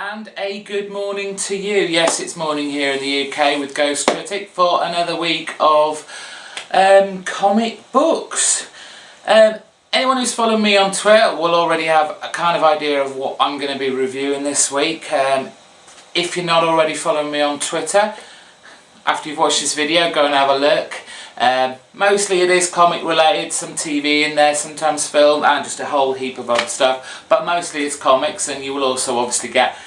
And a good morning to you. Yes, it's morning here in the UK with Ghost Critic for another week of comic books. Anyone who's followed me on Twitter will already have a kind of idea of what I'm going to be reviewing this week. If you're not already following me on Twitter, after you've watched this video, go and have a look. Mostly it is comic related, some TV in there, sometimes film, and just a whole heap of other stuff. But mostly it's comics, and you will also obviously get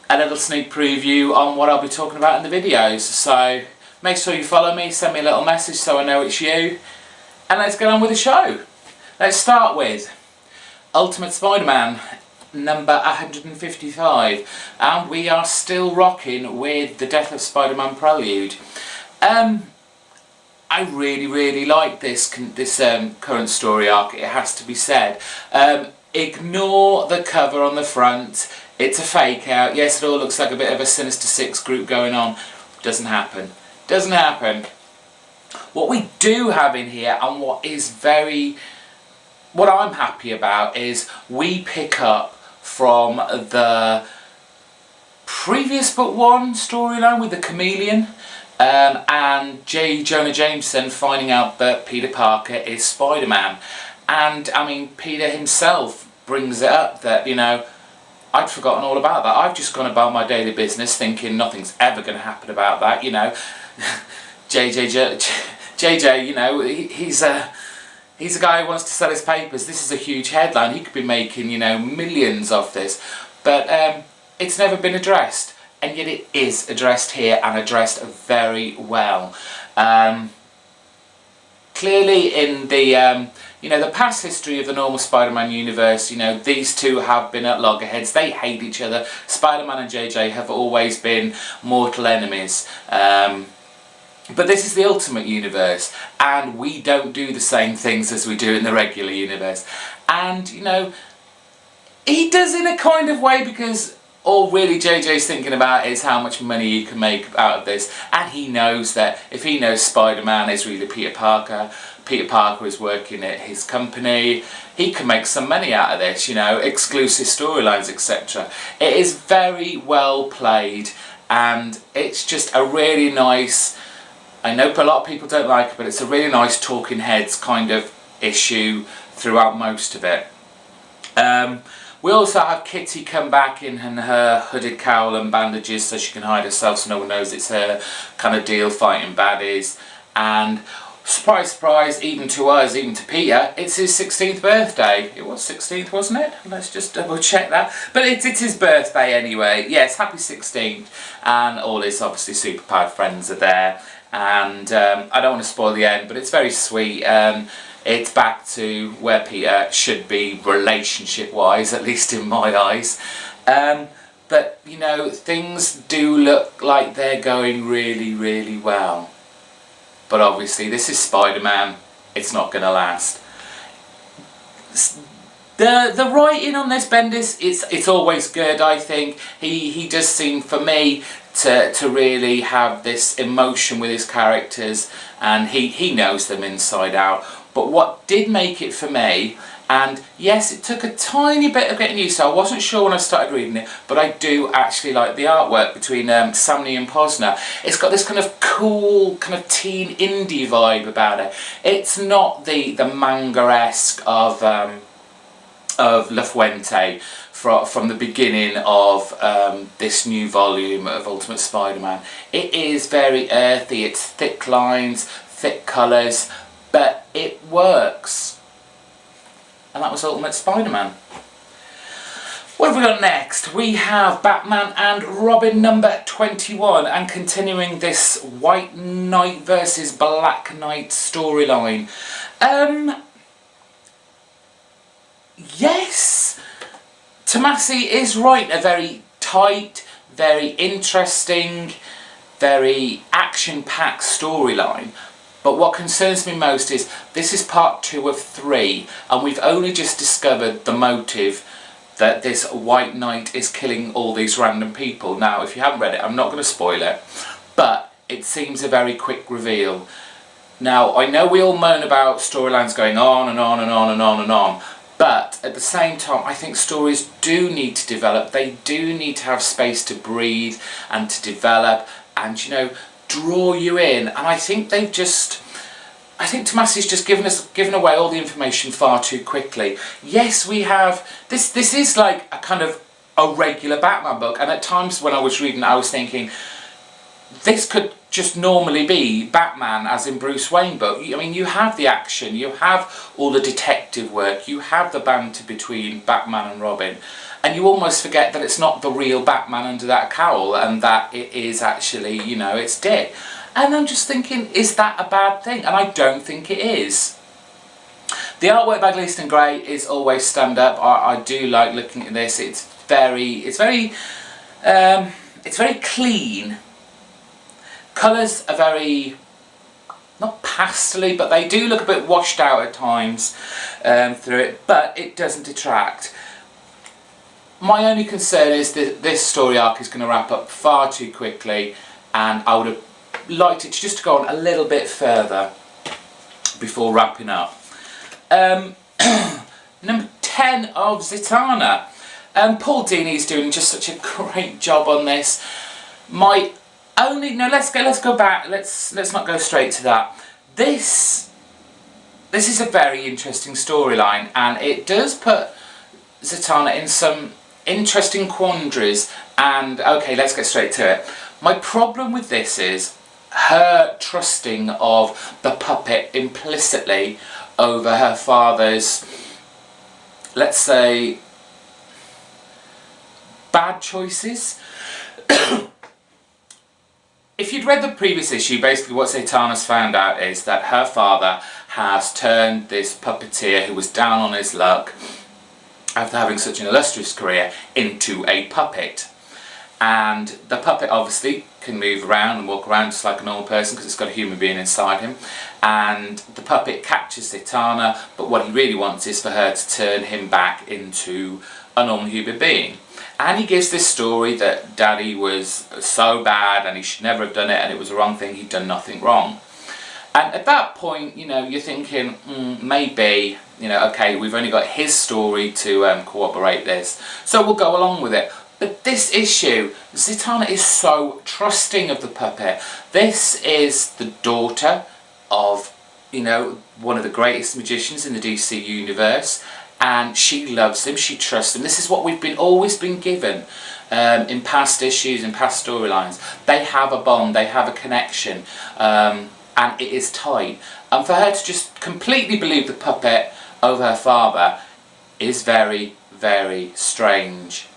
a little sneak preview on what I'll be talking about in the videos. So make sure you follow me, send me a little message so I know it's you. And let's get on with the show. Let's start with Ultimate Spider-Man number 155. And we are still rocking with the Death of Spider-Man prelude. I really like this current story arc, it has to be said. Ignore the cover on the front. It's a fake out. Yes, it all looks like a bit of a Sinister Six group going on. Doesn't happen. Doesn't happen. What we do have in here, and what I'm happy about, is we pick up from the previous book one storyline with the chameleon. And J. Jonah Jameson finding out that Peter Parker is Spider-Man. And, I mean, Peter himself brings it up that, you know, I'd forgotten all about that. I've just gone about my daily business thinking nothing's ever going to happen about that, you know. JJ, you know, he's a guy who wants to sell his papers. This is a huge headline. He could be making, you know, millions off this. But it's never been addressed. And yet it is addressed here, and addressed very well. Clearly in the, you know, the past history of the normal Spider-Man universe, you know, these two have been at loggerheads. They hate each other. Spider-Man and JJ have always been mortal enemies. But this is the Ultimate Universe, and we don't do the same things as we do in the regular universe. And, you know, he does in a kind of way, because all really JJ's thinking about is how much money he can make out of this. And he knows that if he knows Spider-Man is really Peter Parker is working at his company, he can make some money out of this, you know, exclusive storylines, etc. It is very well played, and it's just a really nice, I know a lot of people don't like it, but it's a really nice talking heads kind of issue throughout most of it. We also have Kitty come back in her hooded cowl and bandages so she can hide herself so no one knows it's her kind of deal, fighting baddies. And surprise, surprise, even to us, even to Peter, it's his 16th birthday. It was 16th, wasn't it? Let's just double check that. But it's his birthday anyway. Yes, happy 16th. And all his obviously superpowered friends are there. And I don't want to spoil the end, but it's very sweet. It's back to where Peter should be relationship-wise, at least in my eyes. But, you know, things do look like they're going really well. But obviously, this is Spider-Man. It's not going to last. The writing on this Bendis, it's always good, I think. He does seem, for me, to really have this emotion with his characters, and he knows them inside out. But what did make it for me, and yes, it took a tiny bit of getting used to, I wasn't sure when I started reading it, but I do actually like the artwork between Samney and Posner. It's got this kind of cool, kind of teen indie vibe about it. It's not the manga-esque of La Fuente from the beginning of this new volume of Ultimate Spider-Man. It is very earthy, it's thick lines, thick colours, but it works. And that was Ultimate Spider-Man. What have we got next? We have Batman and Robin number 21, and continuing this White Knight versus Black Knight storyline. Yes, Tomasi is right. A very tight, very interesting, very action-packed storyline. But what concerns me most is this is part 2 of 3, and we've only just discovered the motive that this White Knight is killing all these random people. Now, if you haven't read it, I'm not going to spoil it, but it seems a very quick reveal. Now, I know we all moan about storylines going on and on and on and on and on, But at the same time, I think stories do need to develop. They do need to have space to breathe and to develop and, you know, draw you in. And I think they've just... I think Tomasi's just given away all the information far too quickly. Yes, we have... This is like a kind of a regular Batman book. And at times when I was reading it, I was thinking, this could just normally be Batman as in Bruce Wayne book. I mean, you have the action, you have all the detective work, you have the banter between Batman and Robin, and you almost forget that it's not the real Batman under that cowl and that it is actually, you know, it's Dick. And I'm just thinking, is that a bad thing? And I don't think it is. The artwork by Gleason Gray is always stand up. I do like looking at this. It's very clean. Colours are very, not pastely, but they do look a bit washed out at times through it, but it doesn't detract. My only concern is that this story arc is going to wrap up far too quickly, and I would have liked it just to go on a little bit further before wrapping up. Number 10 of Zatanna. Paul Dini's doing just such a great job on this. Let's go back. Let's not go straight to that. This is a very interesting storyline, and it does put Zatanna in some interesting quandaries. And okay, let's get straight to it. My problem with this is her trusting of the puppet implicitly over her father's, let's say, bad choices. If you'd read the previous issue, basically what Zatanna's found out is that her father has turned this puppeteer who was down on his luck after having such an illustrious career into a puppet. And the puppet obviously can move around and walk around just like a normal person because it's got a human being inside him. And the puppet captures Zatanna, but what he really wants is for her to turn him back into a normal human being. And he gives this story that Daddy was so bad and he should never have done it and it was the wrong thing, he'd done nothing wrong. And at that point, you know, you're thinking, maybe, you know, okay, we've only got his story to corroborate this, so we'll go along with it. But this issue, Zatanna is so trusting of the puppet. This is the daughter of, you know, one of the greatest magicians in the DC universe. And she loves him, she trusts him. This is what we've always been given in past issues, in past storylines. They have a bond, they have a connection, and it is tight. And for her to just completely believe the puppet over her father is very, very strange.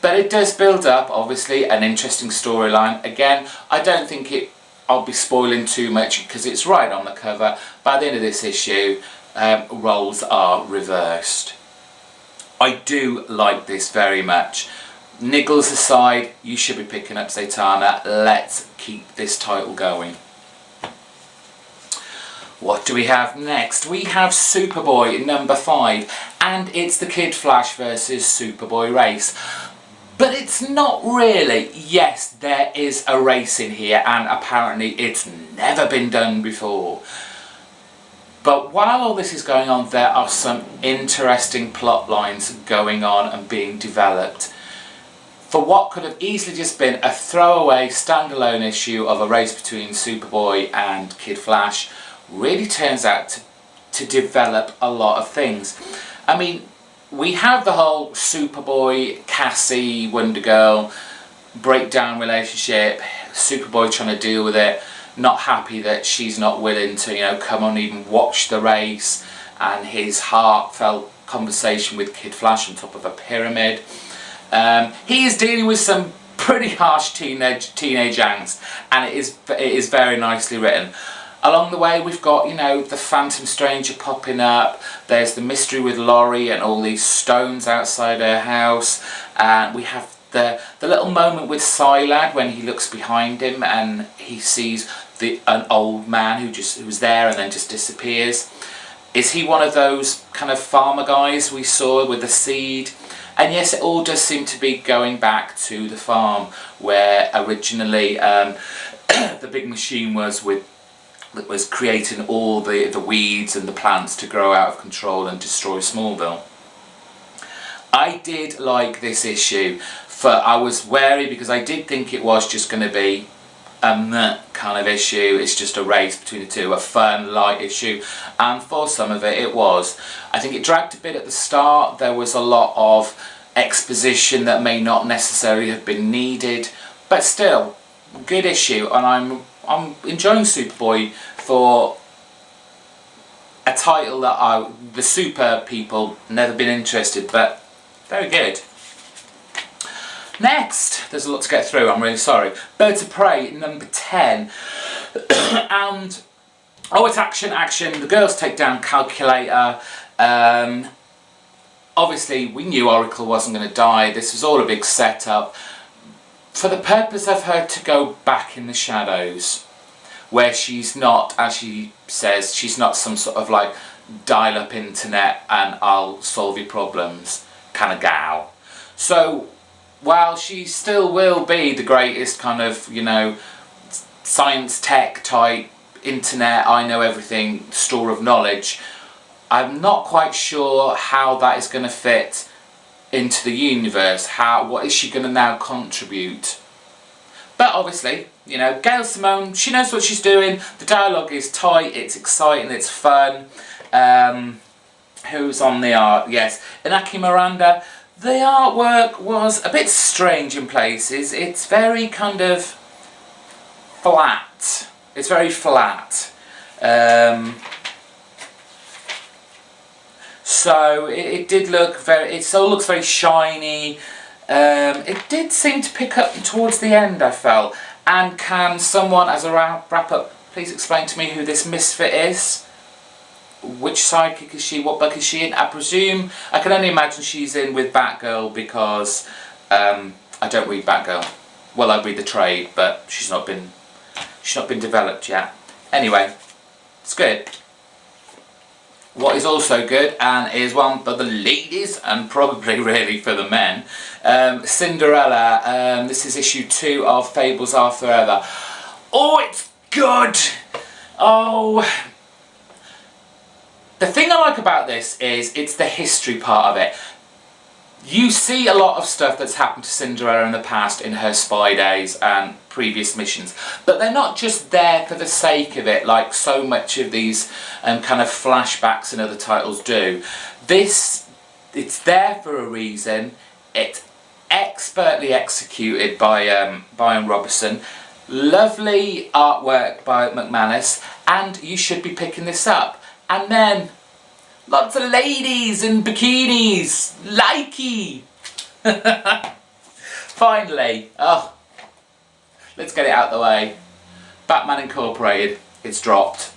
But it does build up, obviously, an interesting storyline. Again, I don't think I'll be spoiling too much because it's right on the cover. By the end of this issue, roles are reversed. I do like this very much. Niggles aside, you should be picking up Zatanna. Let's keep this title going. What do we have next? We have Superboy number 5, and it's the Kid Flash versus Superboy race. But it's not really. Yes, there is a race in here, and apparently it's never been done before. But while all this is going on, there are some interesting plot lines going on and being developed. For what could have easily just been a throwaway standalone issue of a race between Superboy and Kid Flash, really turns out to develop a lot of things. I mean, we have the whole Superboy, Cassie, Wonder Girl breakdown relationship, Superboy trying to deal with it, not happy that she's not willing to, you know, come on even watch the race, and his heartfelt conversation with Kid Flash on top of a pyramid. He is dealing with some pretty harsh teenage angst, and it is very nicely written. Along the way, we've got, you know, the Phantom Stranger popping up. There's the mystery with Laurie and all these stones outside her house. And we have the little moment with Psylad when he looks behind him and he sees an old man who was there and then just disappears. Is he one of those kind of farmer guys we saw with the seed? And yes, it all does seem to be going back to the farm where originally the big machine was with that was creating all the weeds and the plants to grow out of control and destroy Smallville. I did like this issue. I was wary because I did think it was just going to be a meh kind of issue. It's just a race between the two, a fun, light issue, and for some of it, it was. I think it dragged a bit at the start. There was a lot of exposition that may not necessarily have been needed, but still, good issue, and I'm enjoying Superboy for a title that the super people never been interested, but very good. Next, there's a lot to get through, I'm really sorry. Birds of Prey, number 10. And, oh, it's action, action. The girls take down Calculator. Obviously, we knew Oracle wasn't going to die. This was all a big setup. For the purpose of her to go back in the shadows, where she's not, as she says, she's not some sort of like dial-up internet and I'll solve your problems kind of gal. So, while she still will be the greatest kind of, you know, science tech type, internet, I know everything, store of knowledge, I'm not quite sure how that is going to fit into the universe. What is she going to now contribute? But obviously, you know, Gail Simone, she knows what she's doing. The dialogue is tight, it's exciting, it's fun. Who's on the art? Yes, Inaki Miranda. The artwork was a bit strange in places. It's very kind of flat. It's very flat. So it did look it all looks very shiny. It did seem to pick up towards the end, I felt. And can someone, as a wrap up, please explain to me who this misfit is? Which sidekick is she? What book is she in? I presume, I can only imagine she's in with Batgirl because I don't read Batgirl. Well, I read the trade, but she's not been developed yet. Anyway, it's good. What is also good, and is one for the ladies and probably really for the men, Cinderella. This is issue 2 of Fables Are Forever. Oh, it's good! Oh, the thing I like about this is it's the history part of it. You see a lot of stuff that's happened to Cinderella in the past in her spy days and previous missions, but they're not just there for the sake of it like so much of these kind of flashbacks and other titles do. It's there for a reason. It's expertly executed by Brian Robertson. Lovely artwork by McManus, and you should be picking this up. And then lots of ladies in bikinis, likey. Finally, oh, let's get it out of the way. Batman Incorporated, it's dropped.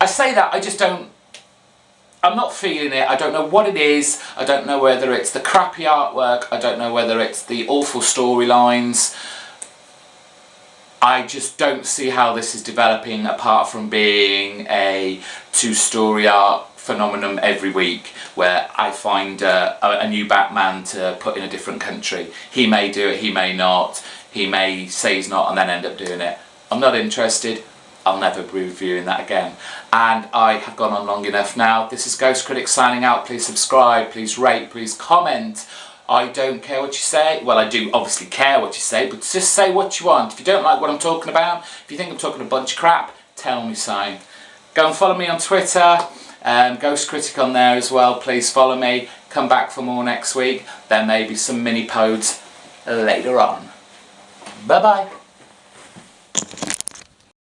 I say that, I'm not feeling it. I don't know what it is. I don't know whether it's the crappy artwork. I don't know whether it's the awful storylines. I just don't see how this is developing apart from being a 2-story art phenomenon every week where I find a new Batman to put in a different country. He may do it, he may not. He may say he's not and then end up doing it. I'm not interested. I'll never be reviewing that again. And I have gone on long enough now. This is Ghost Critic signing out. Please subscribe, please rate, please comment. I don't care what you say. Well, I do obviously care what you say, but just say what you want. If you don't like what I'm talking about, if you think I'm talking a bunch of crap, tell me so. Go and follow me on Twitter, Ghost Critic on there as well. Please follow me. Come back for more next week. There may be some mini pods later on. Bye bye.